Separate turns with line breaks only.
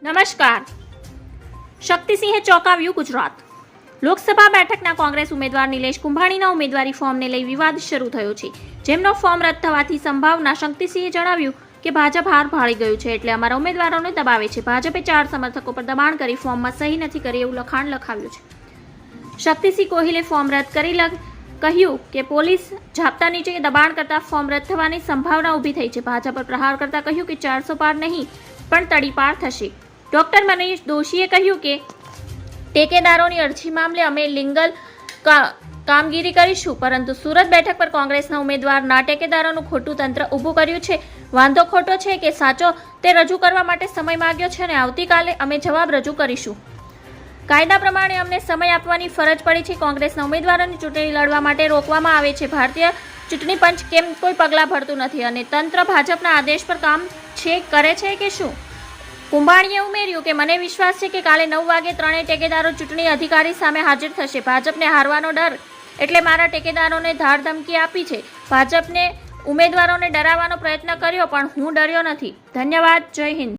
નમસ્કાર. શક્તિસિંહે ચોંકાવ્યું ગુજરાત. લોકસભા બેઠકના કોંગ્રેસ ઉમેદવાર નિલેશ કુંભાણીના ઉમેદવારી ફોર્મને લઈ વિવાદ શરૂ થયો છે. જેમનો ફોર્મ રદ થવાથી સંભાવના શક્તિસિંહે જણાવ્યું કે ભાજપ હાર ભાળી ગયું છે એટલે અમારા ઉમેદવારોને દબાવે છે. ભાજપે 4 સમર્થકો પર દબાણ કરી ફોર્મમાં સહી નથી કરી એવું લખાણ લખાવ્યું છે. શક્તિસિંહ ગોહિલે ફોર્મ રદ કરી કહ્યું કે પોલીસ જાપ્તા નીચે દબાણ કરતા ફોર્મ રદ થવાની સંભાવના ઊભી થઈ છે. ભાજપ પર પ્રહાર કરતા કહ્યું કે 400 પાર નહીં પણ તડીપાર થશે. ડોક્ટર મનીષ દોશીએ કહ્યું કે ટેકેદારોની અરજી મામલે અમે લીગલ કામગીરી કરીશું, પરંતુ સુરત બેઠક પર કોંગ્રેસના ઉમેદવારના ટેકેદારોનું ખોટું તંત્ર ઊભું કર્યું છે. વાંધો ખોટો છે કે સાચો તે રજૂ કરવા માટે સમય માંગ્યો છે અને આવતીકાલે અમે જવાબ રજૂ કરીશું. કાયદા પ્રમાણે અમને સમય આપવાની ફરજ પડી છે. કોંગ્રેસના ઉમેદવારોની ચૂંટણી લડવા માટે રોકવામાં આવે છે. ભારતીય ચૂંટણી પંચ કેમ કોઈ પગલાં ભરતું નથી અને તંત્ર ભાજપના આદેશ પર કામ કરે છે કે શું? કુંભાણીએ ઉમેર્યું કે મને વિશ્વાસ છે કે કાલે 9 વાગે ત્રણેય ટેકેદારો ચૂંટણી અધિકારી સામે હાજર થશે. ભાજપને હારવાનો ડર એટલે મારા ટેકેદારોને ધાર ધમકી આપી છે. ભાજપને ઉમેદવારોને ડરાવવાનો પ્રયત્ન કર્યો પણ હું ડર્યો નથી. ધન્યવાદ. જય હિન્દ.